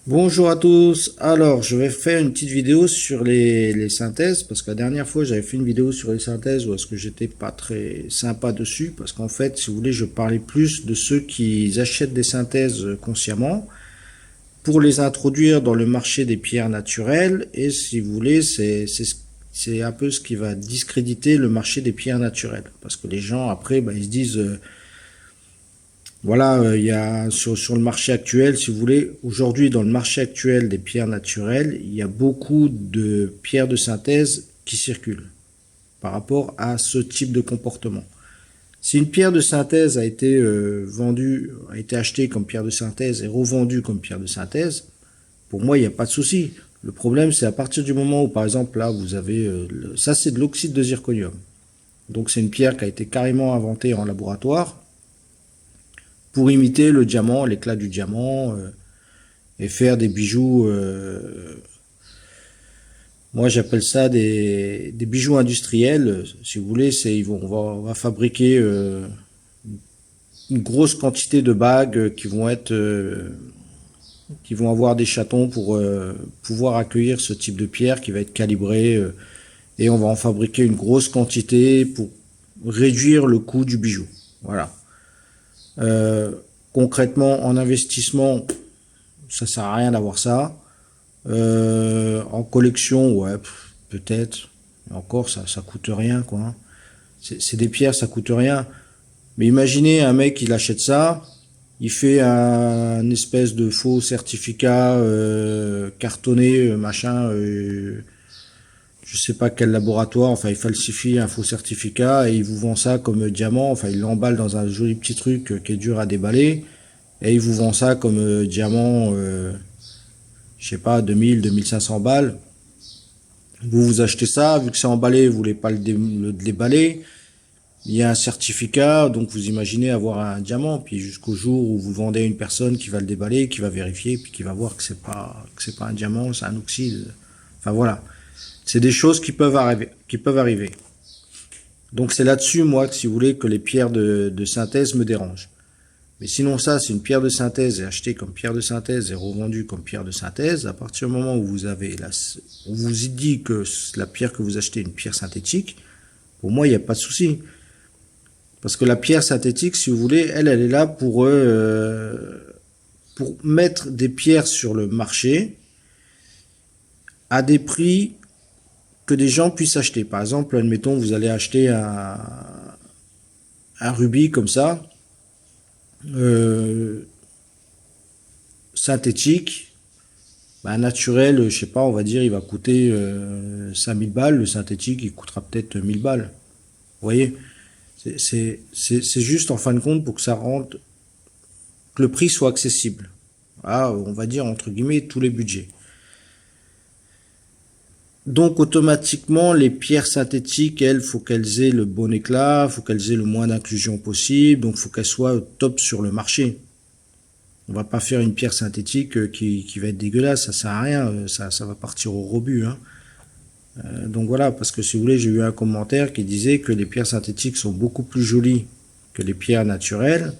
Bonjour à tous. Alors, je vais faire une petite vidéo sur les synthèses parce que la dernière fois, j'avais fait une vidéo sur les synthèses où est-ce que j'étais pas très sympa dessus parce qu'en fait, si vous voulez, je parlais plus de ceux qui achètent des synthèses consciemment pour les introduire dans le marché des pierres naturelles et si vous voulez, c'est un peu ce qui va discréditer le marché des pierres naturelles parce que les gens après, ils se disent voilà, il y a sur le marché actuel, si vous voulez, aujourd'hui dans le marché actuel des pierres naturelles, il y a beaucoup de pierres de synthèse qui circulent par rapport à ce type de comportement. Si une pierre de synthèse a été vendue, a été achetée comme pierre de synthèse et revendue comme pierre de synthèse, pour moi, il n'y a pas de souci. Le problème, c'est à partir du moment où, par exemple, là, vous avez... ça, c'est de l'oxyde de zirconium. Donc, c'est une pierre qui a été carrément inventée en laboratoire pour imiter le diamant, l'éclat du diamant, et faire des bijoux. Moi, j'appelle ça des bijoux industriels. Si vous voulez, on va fabriquer une grosse quantité de bagues qui vont avoir des chatons pour pouvoir accueillir ce type de pierre qui va être calibré et on va en fabriquer une grosse quantité pour réduire le coût du bijou. Voilà. Euh, Concrètement, en investissement, ça sert à rien d'avoir ça. En collection, ouais, peut-être. Encore, ça coûte rien, quoi. C'est des pierres, ça coûte rien. Mais imaginez un mec, il achète ça, il fait un espèce de faux certificat cartonné, machin. Je sais pas quel laboratoire. Enfin, il falsifie un faux certificat et il vous vend ça comme diamant. Enfin, il l'emballe dans un joli petit truc qui est dur à déballer et il vous vend ça comme diamant. Je sais pas, 2000, 2500 balles. Vous achetez ça, vu que c'est emballé, vous voulez pas le déballer. Il y a un certificat, donc vous imaginez avoir un diamant, puis jusqu'au jour où vous vendez à une personne qui va le déballer, qui va vérifier, puis qui va voir que c'est pas un diamant, c'est un oxyde. Enfin voilà. C'est des choses qui peuvent arriver, Donc c'est là-dessus, moi, que si vous voulez, que les pierres de synthèse me dérangent. Mais sinon ça, c'est une pierre de synthèse et achetée comme pierre de synthèse et revendue comme pierre de synthèse. À partir du moment où on vous dit que la pierre que vous achetez est une pierre synthétique, pour moi, il n'y a pas de souci. Parce que la pierre synthétique, si vous voulez, elle est là pour mettre des pierres sur le marché à des prix que des gens puissent acheter. Par exemple, admettons, vous allez acheter un rubis comme ça, euh, synthétique, naturel, je sais pas, on va dire, il va coûter 5000 balles. Le synthétique, il coûtera peut-être 1000 balles. Vous voyez, c'est juste en fin de compte pour que ça rentre, que le prix soit accessible. Ah, on va dire, entre guillemets, tous les budgets. Donc automatiquement, les pierres synthétiques, elles, faut qu'elles aient le bon éclat, faut qu'elles aient le moins d'inclusion possible, donc faut qu'elles soient top sur le marché. On va pas faire une pierre synthétique qui va être dégueulasse, ça sert à rien, ça va partir au rebut. Hein. Donc voilà, parce que si vous voulez, j'ai eu un commentaire qui disait que les pierres synthétiques sont beaucoup plus jolies que les pierres naturelles.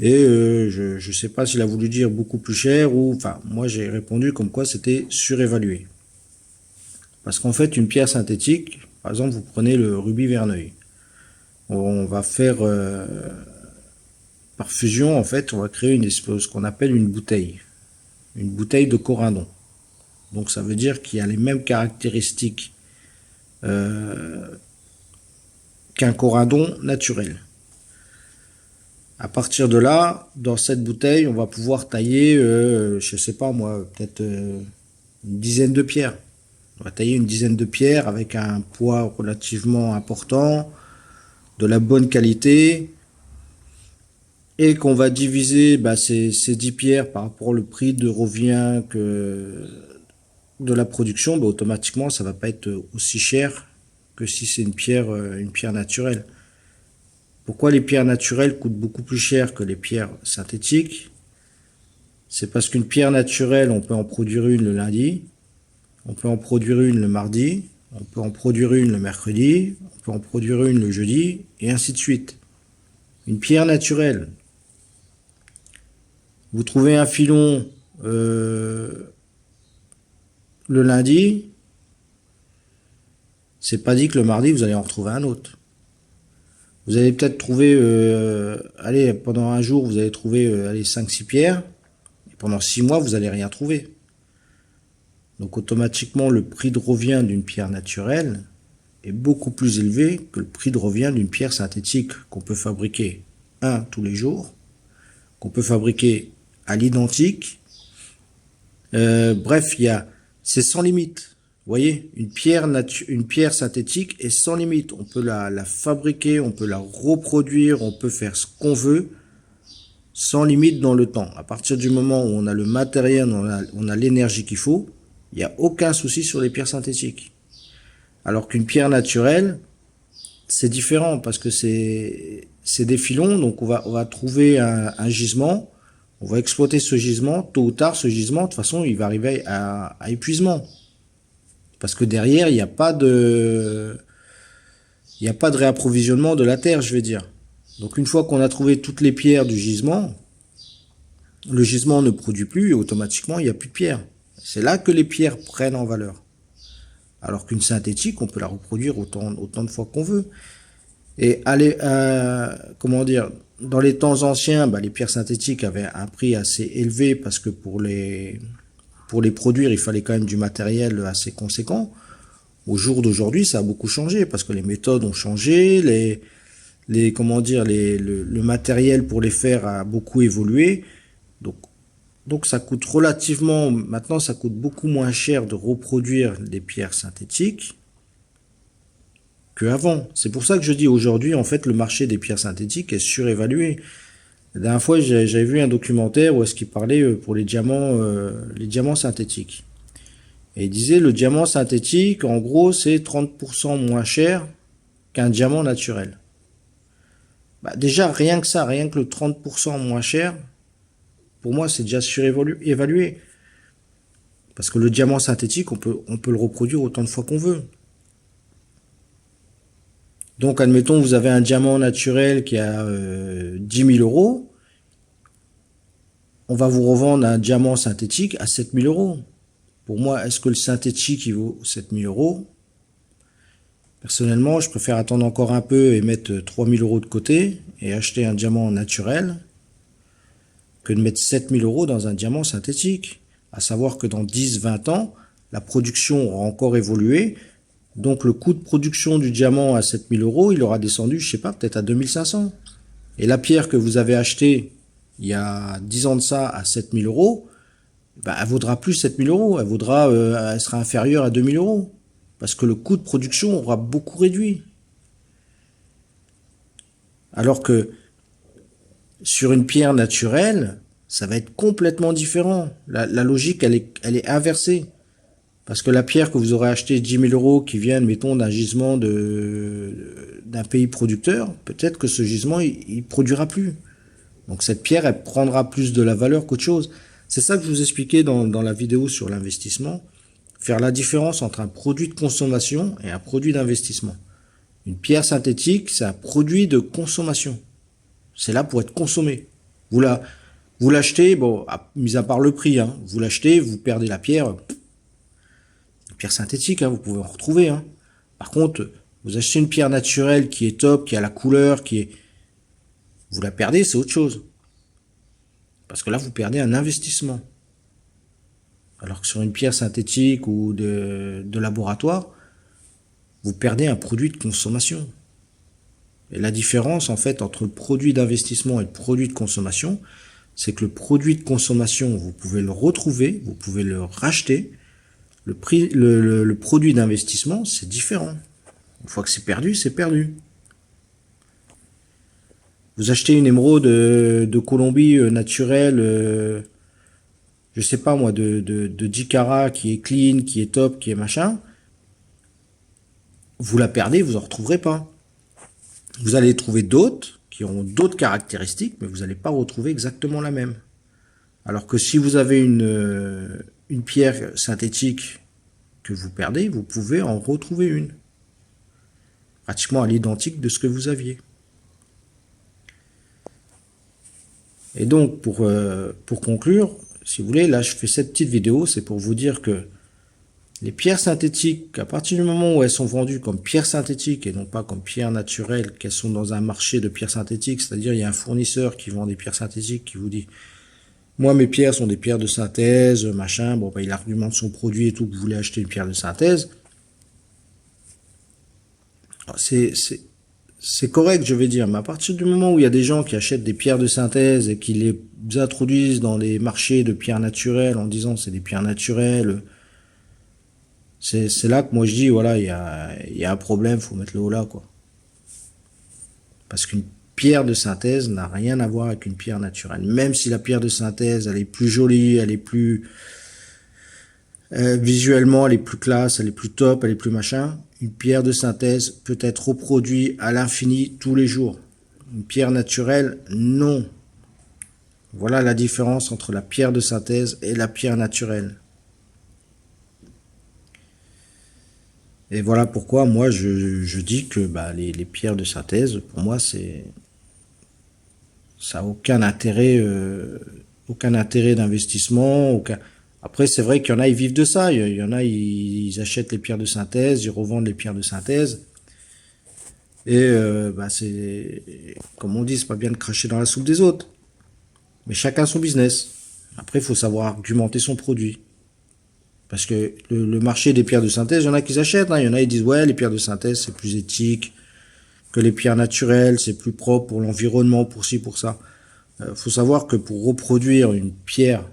Et je sais pas s'il a voulu dire beaucoup plus cher ou, enfin, moi j'ai répondu comme quoi c'était surévalué. Parce qu'en fait, une pierre synthétique, par exemple, vous prenez le rubis Verneuil. On va faire, par fusion, en fait, on va créer une espèce, ce qu'on appelle une bouteille de corindon. Donc ça veut dire qu'il y a les mêmes caractéristiques qu'un corindon naturel. À partir de là, dans cette bouteille, on va pouvoir tailler, je sais pas moi, peut-être une dizaine de pierres. On va tailler une dizaine de pierres avec un poids relativement important, de la bonne qualité, et qu'on va diviser ces 10 pierres par rapport au prix de revient de la production, automatiquement ça va pas être aussi cher que si c'est une pierre naturelle. Pourquoi les pierres naturelles coûtent beaucoup plus cher que les pierres synthétiques? C'est parce qu'une pierre naturelle, on peut en produire une le lundi, on peut en produire une le mardi, on peut en produire une le mercredi, on peut en produire une le jeudi, et ainsi de suite. Une pierre naturelle, vous trouvez un filon le lundi, c'est pas dit que le mardi, vous allez en retrouver un autre. Vous allez peut-être trouver, allez, pendant un jour, vous allez trouver allez, 5-6 pierres. Et pendant 6 mois, vous n'allez rien trouver. Donc automatiquement, le prix de revient d'une pierre naturelle est beaucoup plus élevé que le prix de revient d'une pierre synthétique qu'on peut fabriquer, tous les jours, qu'on peut fabriquer à l'identique. Bref, c'est sans limite. Vous voyez, une pierre synthétique est sans limite. On peut la fabriquer, on peut la reproduire, on peut faire ce qu'on veut, sans limite dans le temps. À partir du moment où on a le matériel, on a l'énergie qu'il faut, il n'y a aucun souci sur les pierres synthétiques. Alors qu'une pierre naturelle, c'est différent parce que c'est des filons, donc on va trouver un gisement, on va exploiter ce gisement, tôt ou tard ce gisement, de toute façon il va arriver à épuisement. Parce que derrière, il n'y a pas de réapprovisionnement de la terre, je vais dire. Donc une fois qu'on a trouvé toutes les pierres du gisement, le gisement ne produit plus et automatiquement il n'y a plus de pierres. C'est là que les pierres prennent en valeur. Alors qu'une synthétique, on peut la reproduire autant de fois qu'on veut. Et comment dire, dans les temps anciens, les pierres synthétiques avaient un prix assez élevé parce que pour les produire, il fallait quand même du matériel assez conséquent. Au jour d'aujourd'hui, ça a beaucoup changé parce que les méthodes ont changé, le matériel pour les faire a beaucoup évolué. Donc ça coûte maintenant ça coûte beaucoup moins cher de reproduire des pierres synthétiques qu'avant. C'est pour ça que je dis aujourd'hui, en fait, le marché des pierres synthétiques est surévalué. La dernière fois, j'avais vu un documentaire où est-ce qu'il parlait pour les diamants synthétiques. Et il disait le diamant synthétique, en gros, c'est 30% moins cher qu'un diamant naturel. Déjà, rien que ça, rien que le 30% moins cher, pour moi, c'est déjà surévalué. Parce que le diamant synthétique, on peut le reproduire autant de fois qu'on veut. Donc, admettons, vous avez un diamant naturel qui a 10 000 euros. On va vous revendre un diamant synthétique à 7 000 euros. Pour moi, est-ce que le synthétique, il vaut 7 000 euros? Personnellement, je préfère attendre encore un peu et mettre 3 000 euros de côté et acheter un diamant naturel que de mettre 7 000 euros dans un diamant synthétique. À savoir que dans 10-20 ans, la production aura encore évolué. Donc le coût de production du diamant à 7 000 euros, il aura descendu, je sais pas, peut-être à 2 500. Et la pierre que vous avez achetée il y a 10 ans de ça à 7 000 euros, elle vaudra plus 7 000 euros, elle sera inférieure à 2 000 euros. Parce que le coût de production aura beaucoup réduit. Alors que sur une pierre naturelle, ça va être complètement différent. La logique, elle est inversée. Parce que la pierre que vous aurez achetée 10 000 euros qui vient, mettons, d'un gisement d'un pays producteur, peut-être que ce gisement, il produira plus. Donc cette pierre, elle prendra plus de la valeur qu'autre chose. C'est ça que je vous expliquais dans la vidéo sur l'investissement. Faire la différence entre un produit de consommation et un produit d'investissement. Une pierre synthétique, c'est un produit de consommation. C'est là pour être consommé. Vous l'achetez, bon, mis à part le prix, vous l'achetez, vous perdez la pierre. Une pierre synthétique, vous pouvez en retrouver. Par contre, vous achetez une pierre naturelle qui est top, qui a la couleur, vous la perdez, c'est autre chose. Parce que là, vous perdez un investissement. Alors que sur une pierre synthétique ou de laboratoire, vous perdez un produit de consommation. Et la différence, en fait, entre le produit d'investissement et le produit de consommation, c'est que le produit de consommation, vous pouvez le retrouver, vous pouvez le racheter. Le produit d'investissement, c'est différent. Une fois que c'est perdu, c'est perdu. Vous achetez une émeraude de Colombie naturelle, je sais pas moi, de 10 carats, qui est clean, qui est top, qui est machin. Vous la perdez, vous en retrouverez pas. Vous allez trouver d'autres qui auront d'autres caractéristiques, mais vous n'allez pas retrouver exactement la même. Alors que si vous avez une pierre synthétique que vous perdez, vous pouvez en retrouver une. Pratiquement à l'identique de ce que vous aviez. Et donc, pour conclure, si vous voulez, là, je fais cette petite vidéo, c'est pour vous dire que les pierres synthétiques, à partir du moment où elles sont vendues comme pierres synthétiques et non pas comme pierres naturelles, qu'elles sont dans un marché de pierres synthétiques, c'est-à-dire il y a un fournisseur qui vend des pierres synthétiques qui vous dit moi mes pierres sont des pierres de synthèse, machin, bon bah il argumente son produit et tout, que vous voulez acheter une pierre de synthèse. C'est correct, je vais dire, mais à partir du moment où il y a des gens qui achètent des pierres de synthèse et qui les introduisent dans les marchés de pierres naturelles en disant c'est des pierres naturelles, c'est là que moi je dis, voilà, il y a un problème, faut mettre le haut là, quoi. Parce qu'une pierre de synthèse n'a rien à voir avec une pierre naturelle. Même si la pierre de synthèse, elle est plus jolie, elle est plus... visuellement, elle est plus classe, elle est plus top, elle est plus machin. Une pierre de synthèse peut être reproduite à l'infini tous les jours. Une pierre naturelle, non. Voilà la différence entre la pierre de synthèse et la pierre naturelle. Et voilà pourquoi moi je dis que bah, les pierres de synthèse, pour moi, ça n'a aucun intérêt d'investissement. Après, c'est vrai qu'il y en a, ils vivent de ça. Il y en a, ils achètent les pierres de synthèse, ils revendent les pierres de synthèse. Et bah, c'est, comme on dit, c'est pas bien de cracher dans la soupe des autres. Mais chacun son business. Après, il faut savoir argumenter son produit. Parce que le marché des pierres de synthèse, il y en a qui achètent. Il y en a qui disent, ouais, les pierres de synthèse, c'est plus éthique que les pierres naturelles, c'est plus propre pour l'environnement, pour ci, pour ça. Faut savoir que pour reproduire une pierre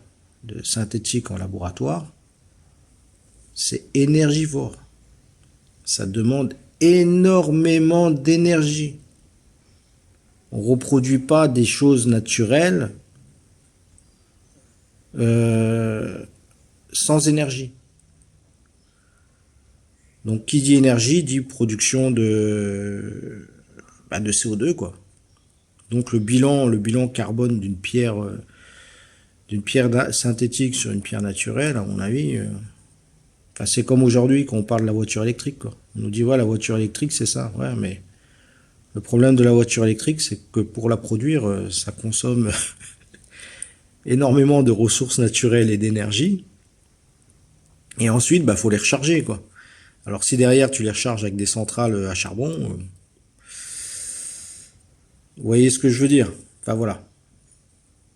de synthétique en laboratoire, c'est énergivore. Ça demande énormément d'énergie. On ne reproduit pas des choses naturelles sans énergie. Donc, qui dit énergie dit production de CO2, quoi. Donc, le bilan carbone d'une pierre synthétique sur une pierre naturelle, à mon avis, c'est comme aujourd'hui quand on parle de la voiture électrique, quoi. On nous dit, ouais, la voiture électrique, c'est ça. Ouais, mais le problème de la voiture électrique, c'est que pour la produire, ça consomme énormément de ressources naturelles et d'énergie. Et ensuite, faut les recharger, quoi. Alors, si derrière, tu les recharges avec des centrales à charbon, vous voyez ce que je veux dire? Enfin, voilà.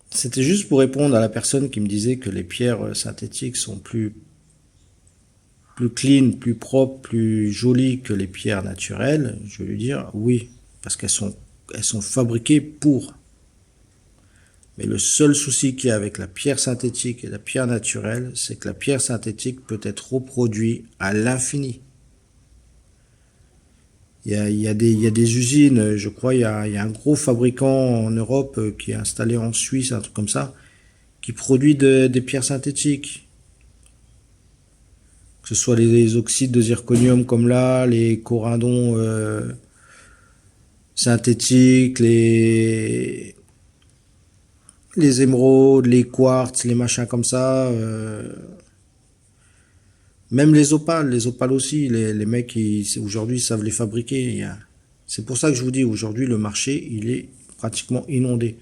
C'était juste pour répondre à la personne qui me disait que les pierres synthétiques sont plus clean, plus propres, plus jolies que les pierres naturelles. Je vais lui dire oui, parce qu'elles sont fabriquées pour. Mais le seul souci qu'il y a avec la pierre synthétique et la pierre naturelle, c'est que la pierre synthétique peut être reproduite à l'infini. Il y a des usines, je crois, il y a un gros fabricant en Europe qui est installé en Suisse, un truc comme ça, qui produit des pierres synthétiques. Que ce soit les oxydes de zirconium comme là, les corindons synthétiques, les émeraudes, les quartz, les machins comme ça. Même les opales aussi, les mecs aujourd'hui savent les fabriquer. C'est pour ça que je vous dis, aujourd'hui le marché il est pratiquement inondé.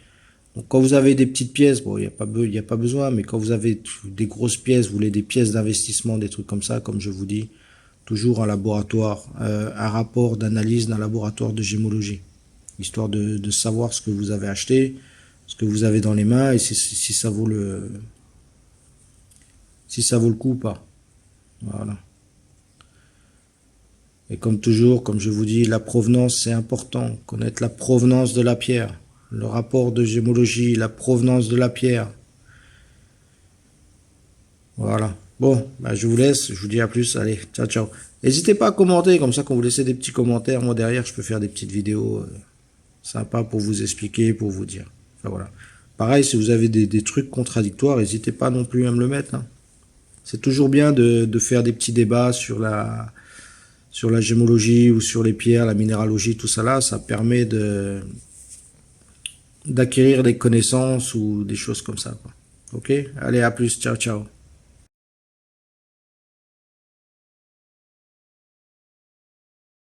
Donc quand vous avez des petites pièces, bon, il y a pas besoin, mais quand vous avez des grosses pièces, vous voulez des pièces d'investissement, des trucs comme ça, comme je vous dis, toujours un laboratoire, un rapport d'analyse d'un laboratoire de gémologie, histoire de savoir ce que vous avez acheté, ce que vous avez dans les mains et si ça vaut le coup ou pas. Voilà. Et comme toujours, comme je vous dis, la provenance c'est important, connaître la provenance de la pierre. Le rapport de gémologie, la provenance de la pierre. Voilà. Bon, je vous laisse, je vous dis à plus, allez, ciao, ciao. N'hésitez pas à commenter, comme ça quand vous laissez des petits commentaires, moi derrière je peux faire des petites vidéos sympas pour vous expliquer, pour vous dire. Enfin voilà. Pareil, si vous avez des trucs contradictoires, n'hésitez pas non plus à me le mettre. Hein. C'est toujours bien de faire des petits débats sur la gémologie ou sur les pierres, la minéralogie, tout ça là, ça permet d'acquérir des connaissances ou des choses comme ça, quoi. Ok? Allez, à plus, ciao, ciao.